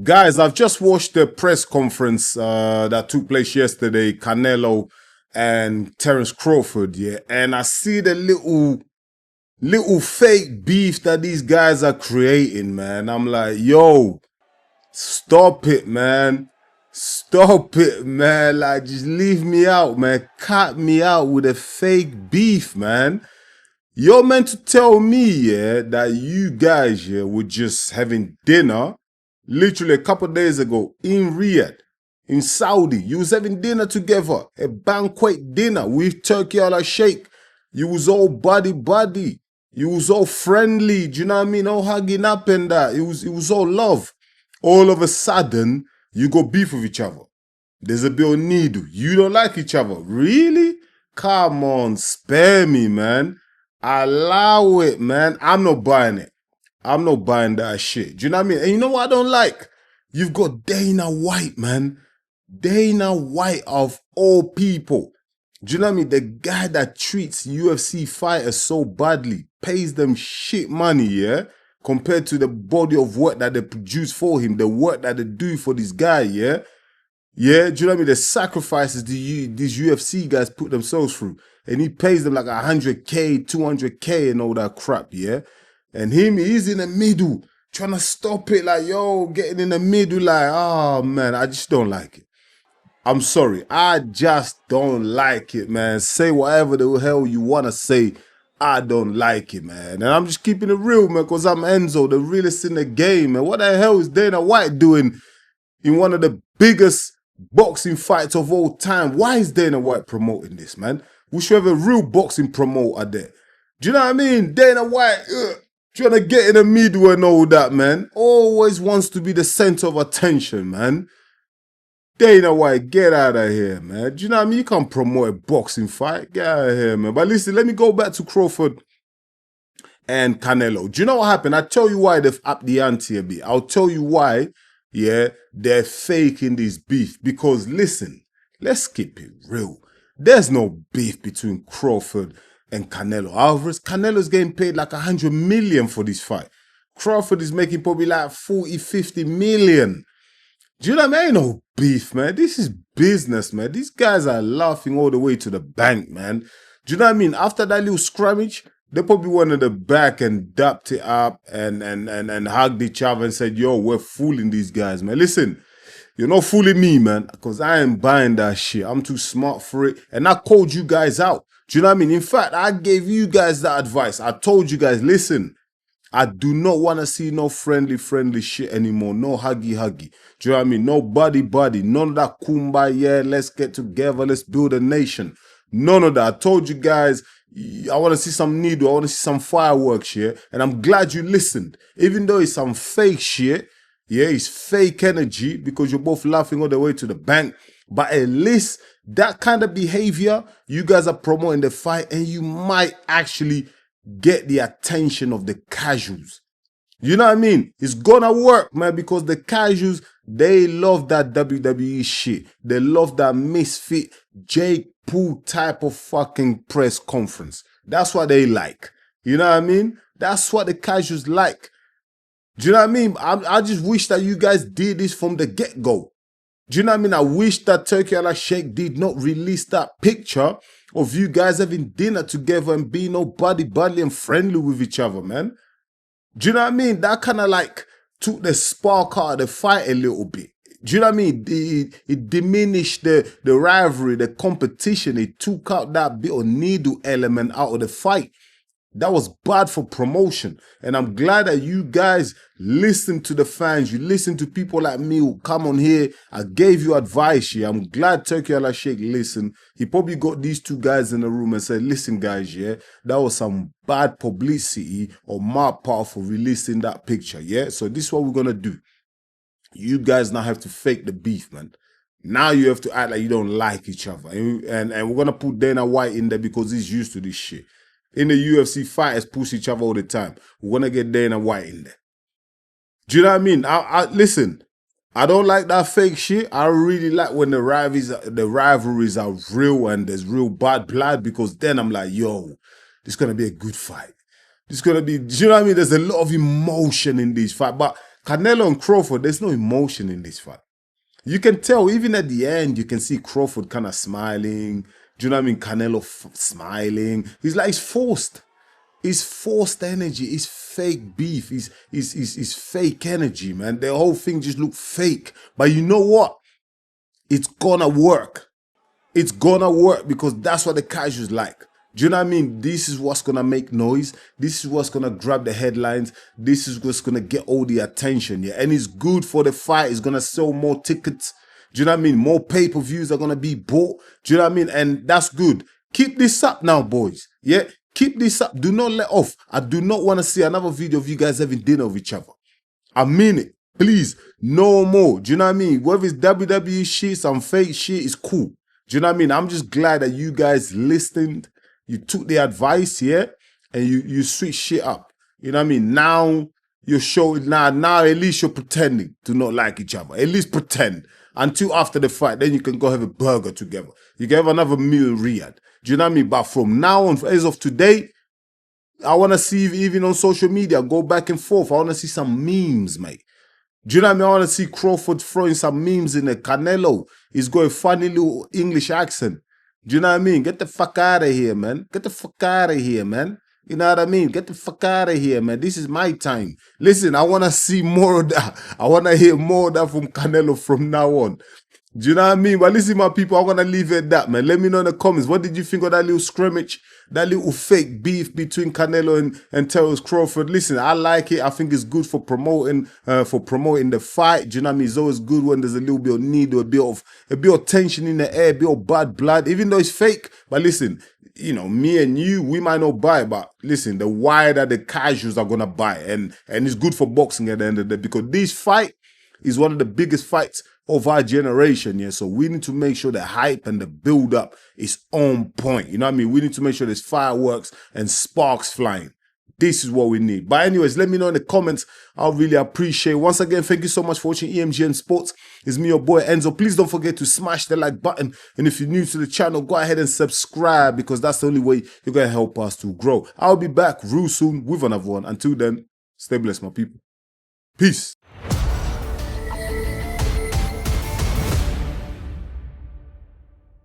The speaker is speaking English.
Guys, I've just watched the press conference that took place yesterday, Canelo and Terrence Crawford, yeah, and I see the little fake beef that these guys are creating, man. I'm like, yo, stop it, man. Stop it, man. Like, just leave me out, man. Cut me out with a fake beef, man. You're meant to tell me, yeah, that you guys, yeah, were just having dinner literally a couple of days ago in Riyadh, in Saudi. You was having dinner together, a banquet dinner with Turkey ala Sheikh. You was all buddy. You was all friendly. Do you know what I mean? All hugging up and that. It was all love. All of a sudden, you go beef with each other. There's a bit of needle. You don't like each other. Really? Come on, spare me, man. Allow it, man. I'm not buying it. I'm not buying that shit. Do you know what I mean? And you know what I don't like? You've got Dana White, man. Dana White of all people. Do you know what I mean? The guy that treats UFC fighters so badly, pays them shit money, yeah? Compared to the body of work that they produce for him, the work that they do for this guy, yeah? Yeah, do you know what I mean? The sacrifices these UFC guys put themselves through. And he pays them like 100K, 200K and all that crap, yeah? And he's in the middle, trying to stop it, like, yo, getting in the middle, like, oh, man, I just don't like it. I'm sorry, I just don't like it, man. Say whatever the hell you want to say. I don't like it, man. And I'm just keeping it real, man, because I'm Enzo, the realest in the game, man. What the hell is Dana White doing in one of the biggest boxing fights of all time? Why is Dana White promoting this, man? We should have a real boxing promoter there. Do you know what I mean? Dana White, trying to get in the middle and all that, man. Always wants to be the center of attention, man. Dana White, get out of here, man. Do you know what I mean? You can't promote a boxing fight. Get out of here, man. But listen, let me go back to Crawford and Canelo. Do you know what happened? I'll tell you why they've upped the ante a bit. I'll tell you why, yeah, they're faking this beef. Because listen, let's keep it real. There's no beef between Crawford and Canelo. Alvarez, Canelo's getting paid like 100 million for this fight. Crawford is making probably like 40, 50 million. Do you know what I mean? Ain't no beef, man. This is business, man. These guys are laughing all the way to the bank, man. Do you know what I mean? After that little scrummage, they probably went in the back and dapped it up and hugged each other and said, yo, we're fooling these guys, man. Listen, you're not fooling me, man, because I ain't buying that shit. I'm too smart for it. And I called you guys out. Do you know what I mean? In fact, I gave you guys that advice. I told you guys, listen, I do not want to see no friendly shit anymore. No huggy. Do you know what I mean? No buddy. None of that kumbaya, let's get together, let's build a nation. None of that. I told you guys, I want to see some needle. I want to see some fireworks here. And I'm glad you listened. Even though it's some fake shit, yeah, it's fake energy because you're both laughing all the way to the bank. But at least that kind of behavior, you guys are promoting the fight and you might actually get the attention of the casuals. You know what I mean? It's gonna work, man, because the casuals, they love that WWE shit. They love that misfit Jake Paul type of fucking press conference. That's what they like. You know what I mean? That's what the casuals like. Do you know what I mean? I just wish that you guys did this from the get-go. Do you know what I mean? I wish that Turkey ala Sheikh did not release that picture of you guys having dinner together and being all buddy and friendly with each other, man. Do you know what I mean? That kind of like took the spark out of the fight a little bit. Do you know what I mean? It diminished the rivalry, the competition. It took out that bit of needle element out of the fight. That was bad for promotion. And I'm glad that you guys listen to the fans. You listen to people like me who come on here. I gave you advice here. I'm glad Turkey ala Sheikh listened. He probably got these two guys in the room and said, listen, guys, yeah, that was some bad publicity on my part for releasing that picture, yeah? So this is what we're going to do. You guys now have to fake the beef, man. Now you have to act like you don't like each other. And we're going to put Dana White in there because he's used to this shit. In the UFC, fighters push each other all the time. We're going to get Dana White in there. Do you know what I mean? Listen, I don't like that fake shit. I really like when the rivalries are real and there's real bad blood because then I'm like, yo, this is going to be a good fight. This is going to be, do you know what I mean? There's a lot of emotion in these fights. But Canelo and Crawford, there's no emotion in this fight. You can tell, even at the end, you can see Crawford kind of smiling. Do you know what I mean? Canelo smiling. He's forced. It's forced energy. It's fake beef. It's fake energy, man. The whole thing just looked fake. But you know what? It's gonna work. It's gonna work because that's what the casuals like. Do you know what I mean? This is what's gonna make noise. This is what's gonna grab the headlines. This is what's gonna get all the attention, yeah. And it's good for the fight. It's gonna sell more tickets. Do you know what I mean? More pay-per-views are gonna be bought. Do you know what I mean? And that's good. Keep this up now, boys. Yeah, keep this up. Do not let off. I do not want to see another video of you guys having dinner with each other. I mean it. Please, no more. Do you know what I mean? Whether it's WWE shit, some fake shit, is cool. Do you know what I mean? I'm just glad that you guys listened. You took the advice, yeah? And you switch shit up. You know what I mean? Now you're showing, now at least you're pretending to not like each other. At least pretend. Until after the fight, then you can go have a burger together. You can have another meal in Riyadh. Do you know what I mean? But from now on, as of today, I want to see, even on social media, go back and forth. I want to see some memes, mate. Do you know what I mean? I want to see Crawford throwing some memes in there. Canelo is got a funny little English accent. Do you know what I mean? Get the fuck out of here, man. Get the fuck out of here, man. You know what I mean? Get the fuck out of here, man. This is my time. Listen, I want to see more of that. I want to hear more of that from Canelo from now on. Do you know what I mean? But listen, my people, I'm going to leave it at that, man. Let me know in the comments. What did you think of that little scrimmage? That little fake beef between Canelo and Terrence Crawford? Listen, I like it. I think it's good for promoting the fight. Do you know what I mean? It's always good when there's a little bit of need or a bit of tension in the air, a bit of bad blood, even though it's fake. But listen, you know, me and you, we might not buy it, but listen, the wider the casuals are going to buy it. And it's good for boxing at the end of the day, because this fight is one of the biggest fights of our generation, yeah. So we need to make sure the hype and the build up is on point. You know what I mean? We need to make sure there's fireworks and sparks flying. This is what we need. But anyways, let me know in the comments. I'll really appreciate it. Once again, thank you so much for watching EMGN Sports. It's me, your boy Enzo. Please don't forget to smash the like button. And if you're new to the channel, go ahead and subscribe, because that's the only way you're going to help us to grow. I'll be back real soon with another one. Until then, stay blessed, my people. Peace.